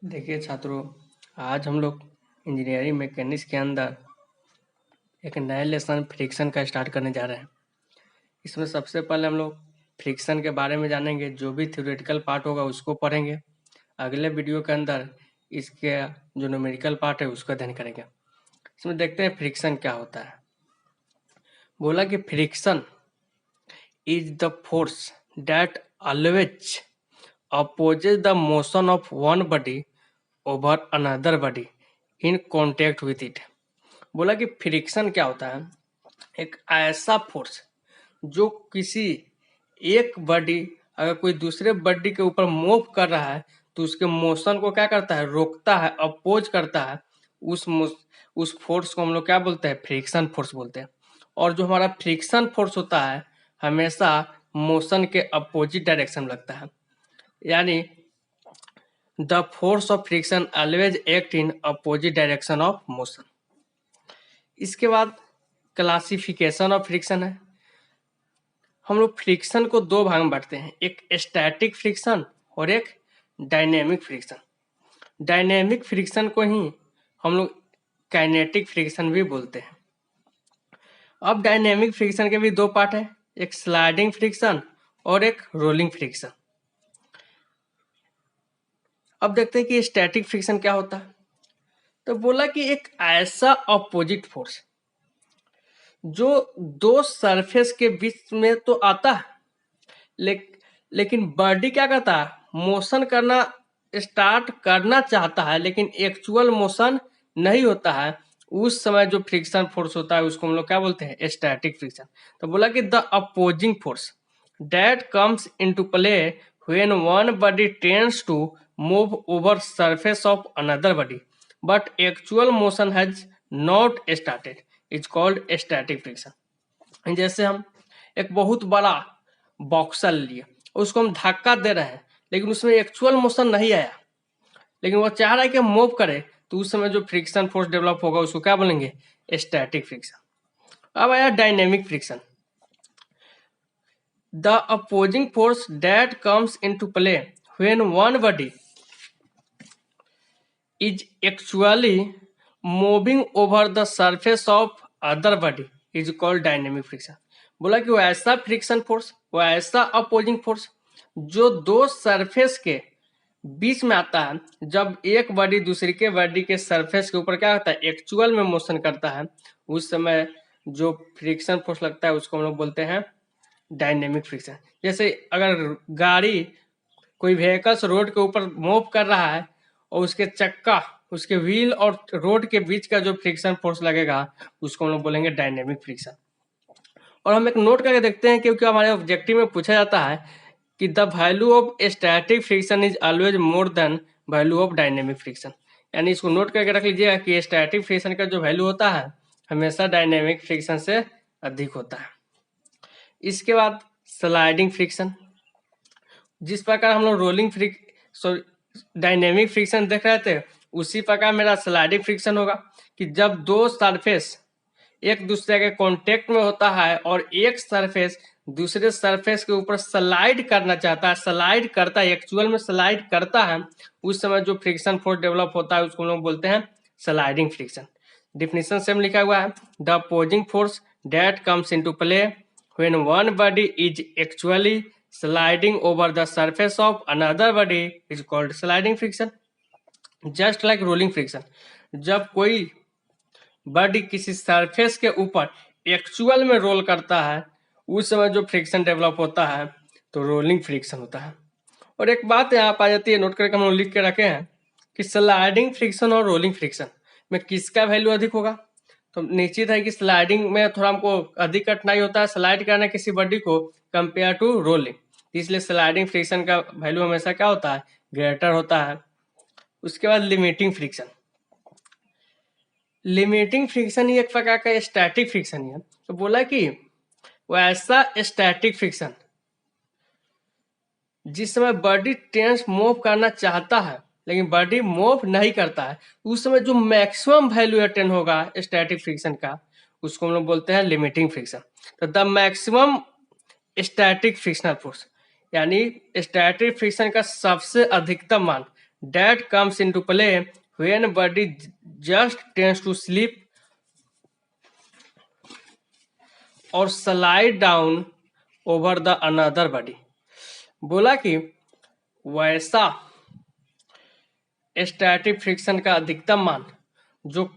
देखिए छात्रों, आज हम लोग इंजीनियरिंग मैकेनिक्स के अंदर एक नया लेसन फ्रिक्शन का स्टार्ट करने जा रहे हैं। इसमें सबसे पहले हम लोग फ्रिक्शन के बारे में जानेंगे। जो भी थ्योरेटिकल पार्ट होगा उसको पढ़ेंगे। अगले वीडियो के अंदर इसके जो न्यूमेरिकल पार्ट है उसका अध्ययन करेंगे। इसमें देखते हैं फ्रिक्शन क्या होता है। बोला कि friction is the force that always opposes the motion of one body over another body in contact with it। बोला कि फ्रिक्शन क्या होता है? एक ऐसा फोर्स जो किसी एक बॉडी अगर कोई दूसरे बॉडी के ऊपर मूव कर रहा है तो उसके मोशन को क्या करता है? रोकता है, अपोज करता है। उस फोर्स को हम लोग क्या बोलते हैं? फ्रिक्शन फोर्स बोलते हैं। और जो हमारा फ्रिक्शन फोर्स होता है हमेशा मोशन के अपोजिट डायरेक्शन में लगता है, यानी the force of friction always act in opposite direction of motion. इसके बाद क्लासिफिकेशन ऑफ फ्रिक्शन है। हम लोग फ्रिक्शन को दो भाग में बांटते हैं, एक स्टैटिक फ्रिक्शन और एक डायनेमिक फ्रिक्शन। डायनेमिक फ्रिक्शन को ही हम लोग काइनेटिक फ्रिक्शन भी बोलते हैं। अब डायनेमिक फ्रिक्शन के भी दो पार्ट है, एक स्लाइडिंग फ्रिक्शन और एक रोलिंग फ्रिक्शन। अब देखते हैं कि स्टैटिक फ्रिक्शन क्या होता है। तो बोला कि एक ऐसा अपोजिट फोर्स जो दो सरफेस के बीच में तो आता है, लेकिन बॉडी क्या करता है? मोशन करना स्टार्ट करना चाहता है लेकिन एक्चुअल मोशन नहीं होता है। उस समय जो फ्रिक्शन फोर्स होता है उसको हम लोग क्या बोलते हैं? Static friction. तो बोला कि the opposing force that comes into play when one body tends to move over surface of another body but actual motion has not started is called static friction. जैसे हम एक बहुत बड़ा बॉक्सर लिए, उसको हम धक्का दे रहे हैं लेकिन उसमें एक्चुअल मोशन नहीं आया, लेकिन वो चाह रहा है कि हम मूव करें, तो उस समय जो फ्रिक्शन फोर्स डेवलप होगा उसको क्या बोलेंगे? Static friction. अब आया dynamic friction. The opposing force that comes into play when one body is actually moving over the surface of other body is called dynamic friction। बोला कि वो ऐसा फ्रिक्शन फोर्स, वो ऐसा अपोजिंग फोर्स जो दो सरफेस के बीच में आता है, जब एक बॉडी दूसरी के बॉडी के सरफेस के ऊपर क्या होता है? एक्चुअल में मोशन करता है, उस समय जो फ्रिक्शन फोर्स लगता है उसको हम लोग बोलते हैं डायनेमिक फ्रिक्शन। जैसे अगर गाड़ी कोई व्हीकल्स रोड के ऊपर मूव कर रहा है और उसके चक्का, उसके व्हील और रोड के बीच का जो फ्रिक्शन फोर्स लगेगा उसको हम लोग बोलेंगे डायनेमिक फ्रिक्शन। और हम एक नोट करके देखते हैं क्योंकि हमारे ऑब्जेक्टिव में पूछा जाता है कि the value of static friction is always more than value of dynamic friction. यानी इसको नोट करके रख लीजिएगा कि स्टैटिक फ्रिक्शन का जो वैल्यू होता है हमेशा डायनेमिक फ्रिक्शन से अधिक होता है। इसके बाद स्लाइडिंग फ्रिक्शन। जिस प्रकार हम लोग डायनेमिक फ्रिक्शन देख रहे थे उसी प्रकार मेरा स्लाइडिंग फ्रिक्शन होगा कि जब दो सरफेस एक दूसरे के कांटेक्ट में होता है और एक सरफेस दूसरे सरफेस के ऊपर स्लाइड करना चाहता है, स्लाइड करता है, एक्चुअल में स्लाइड करता है, उस समय जो फ्रिक्शन फोर्स डेवलप होता है उसको हम लोग बोलते हैं स्लाइडिंग फ्रिक्शन। डिफिनेशन सेम लिखा हुआ है, the opposing force that comes into play when one body is actually sliding over the surface of another body is called sliding friction। just like rolling friction, जब कोई body किसी surface के ऊपर actual में role करता है उस समय जो फ्रिक्शन डेवलप होता है तो रोलिंग फ्रिक्शन होता है। और एक बात यहाँ पर आ जाती है, नोट करके हम लोग लिख के रखे हैं कि स्लाइडिंग फ्रिक्शन और रोलिंग फ्रिक्शन में किसका वैल्यू अधिक होगा। तो निश्चित है कि स्लाइडिंग में थोड़ा हमको अधिक कठिनाई होता है स्लाइड करना किसी बॉडी को कंपेयर टू रोलिंग, इसलिए स्लाइडिंग फ्रिक्शन का वैल्यू हमेशा क्या होता है? ग्रेटर होता है। उसके बाद लिमिटिंग फ्रिक्शन। लिमिटिंग फ्रिक्शन ही एक प्रकार का स्टैटिक फ्रिक्शन ही है। तो बोला कि वो ऐसा स्टैटिक फ्रिक्शन जिस समय बॉडी टेंस मूव करना चाहता है लेकिन बॉडी मूव नहीं करता है, उस समय जो मैक्सिमम वैल्यू अटेन होगा स्टैटिक फ्रिक्शन का उसको हम लोग बोलते हैं लिमिटिंग फ्रिक्शन। तो the maximum static frictional force, यानी स्टैटिक फ्रिक्शन का सबसे अधिकतम मान that comes into play when body just tends to slip or slide down over the another body। बोला कि वैसा स्टैटिक फ्रिक्शन का अधिकतम मान जो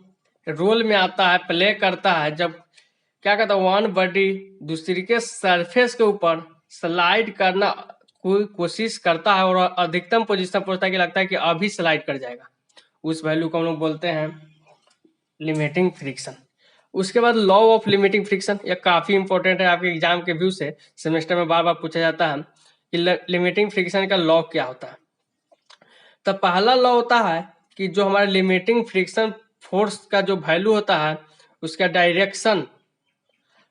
रोल में आता है, प्ले करता है, जब क्या कहता है वन बॉडी दूसरी के सरफेस के ऊपर स्लाइड करना कोई कोशिश करता है और अधिकतम पोजीशन पहुंचता है कि लगता है कि अभी स्लाइड कर जाएगा, उस वैल्यू को हम लोग बोलते हैं लिमिटिंग फ्रिक्शन। उसके बाद लॉ ऑफ लिमिटिंग फ्रिक्शन, यह काफी इंपॉर्टेंट है, आपके एग्जाम के व्यू से सेमेस्टर में बार बार पूछा जाता है कि लिमिटिंग फ्रिक्शन का लॉ क्या होता है। तो पहला लॉ होता है कि जो हमारे लिमिटिंग फ्रिक्शन फोर्स का जो वैल्यू होता है उसका डायरेक्शन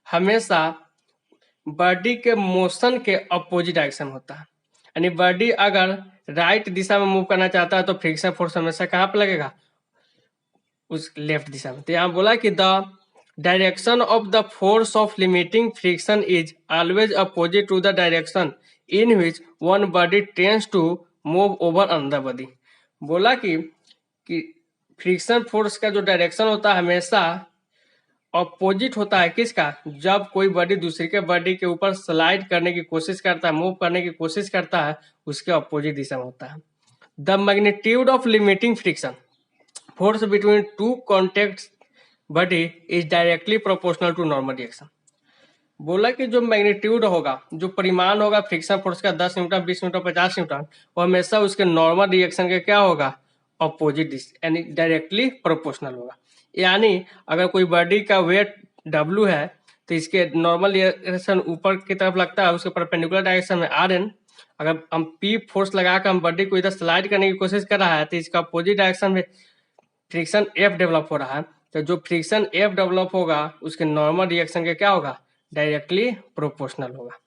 हमेशा बॉडी के मोशन के अपोजिट डायरेक्शन होता है। यानी बॉडी अगर राइट दिशा में मूव करना चाहता है तो फ्रिक्शन फोर्स हमेशा कहाँ पर लगेगा, उस लेफ्ट दिशा में। तो यहाँ बोला कि the direction of the force of limiting friction is always opposite to the direction in which one body tends to move over another body. बोला कि फ्रिक्शन फोर्स का जो डायरेक्शन होता है हमेशा अपोजिट होता है किसका, जब कोई बॉडी दूसरी के बॉडी के ऊपर स्लाइड करने की कोशिश करता है, मूव करने की कोशिश करता है, उसके अपोजिट दिशा में होता है। The magnitude of limiting friction force between two contact body is directly proportional to normal reaction. बोला कि जो मैग्नीट्यूड होगा, जो परिमाण होगा फ्रिक्शन फोर्स का 10 न्यूटन, 20 न्यूटन, 50 न्यूटन, वो हमेशा उसके नॉर्मल रिएक्शन के क्या होगा, अपोजिट यानी डायरेक्टली प्रोपोर्शनल होगा। यानी अगर कोई बॉडी का वेट W है तो इसके नॉर्मल रिएक्शन ऊपर की तरफ लगता है, उसके परपेंडिकुलर डायरेक्शन में Rn। अगर हम P फोर्स लगाकर हम बॉडी को इधर स्लाइड करने की कोशिश कर रहा है तो इसका अपोजिट डायरेक्शन में फ्रिक्शन F डेवलप हो रहा है। तो जो फ्रिक्शन F डेवलप होगा उसके नॉर्मल रिएक्शन के क्या होगा, डायरेक्टली प्रोपोर्शनल होगा।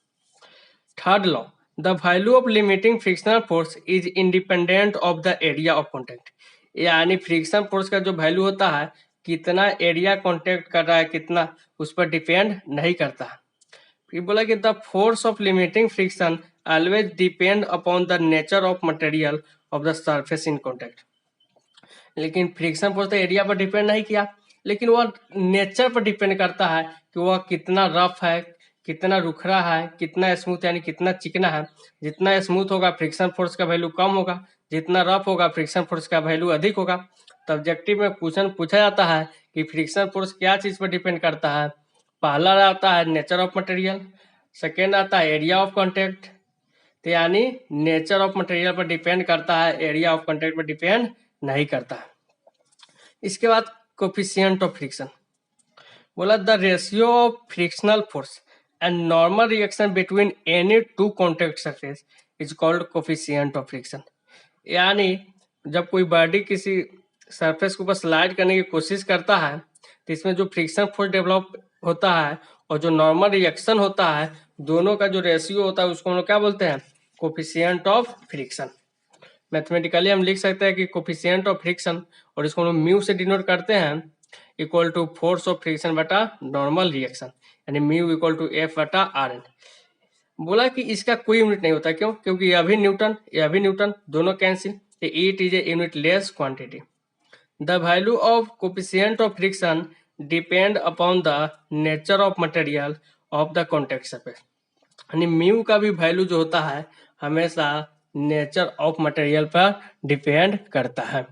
Third law, the value of limiting frictional force is independent of the area of contact. यानी फ्रिक्शन फोर्स का जो वैल्यू होता है कितना एरिया कॉन्टेक्ट कर रहा है, कितना, उस पर डिपेंड नहीं करता। फिर बोला कि the force of limiting friction always depend upon the nature of material of the surface in contact. लेकिन फ्रिक्शन फोर्स तो एरिया पर डिपेंड नहीं किया, लेकिन वह नेचर पर डिपेंड करता है कि वह कितना रफ है, कितना रुखरा है, कितना स्मूथ यानी कितना चिकना है। जितना स्मूथ होगा फ्रिक्शन फोर्स का वैल्यू कम होगा, जितना रफ होगा फ्रिक्शन फोर्स का वैल्यू अधिक होगा। तो ऑब्जेक्टिव में क्वेश्चन पूछा जाता है कि फ्रिक्शन फोर्स क्या चीज पर डिपेंड करता है। पहला आता है नेचर ऑफ मटेरियल, सेकेंड आता है एरिया ऑफ कॉन्टेक्ट। तो यानी नेचर ऑफ मटेरियल पर डिपेंड करता है, एरिया ऑफ कॉन्टेक्ट पर डिपेंड नहीं करता। इसके बाद कोफिशिएंट ऑफ फ्रिक्शन, बोला the ratio of frictional force and normal reaction between any two contact surface is called coefficient of friction. यानी जब कोई बॉडी किसी सरफेस के ऊपर स्लाइड करने की कोशिश करता है तो इसमें जो फ्रिक्शन फोर्स डेवलप होता है और जो नॉर्मल रिएक्शन होता है, दोनों का जो रेशियो होता है उसको हम लोग क्या बोलते हैं, कोफिशिएंट ऑफ फ्रिक्शन। मैथमेटिकली हम लिख सकते हैं कि कोफिशिएंट ऑफ फ्रिक्शन, और इसको हम लोग म्यू से डिनोट करते हैं, equal to force of friction बटा नॉर्मल रिएक्शन, यानी म्यू इक्वल टू F बटा Rn। बोला कि इसका कोई यूनिट नहीं होता, क्यों, क्योंकि यह भी न्यूटन, दोनों cancel, it is a unit less quantity. The value of coefficient of friction depend upon the nature of material of the contact surface. यानी म्यू का भी वैल्यू जो होता है हमेशा नेचर ऑफ मटेरियल पर डिपेंड करता है।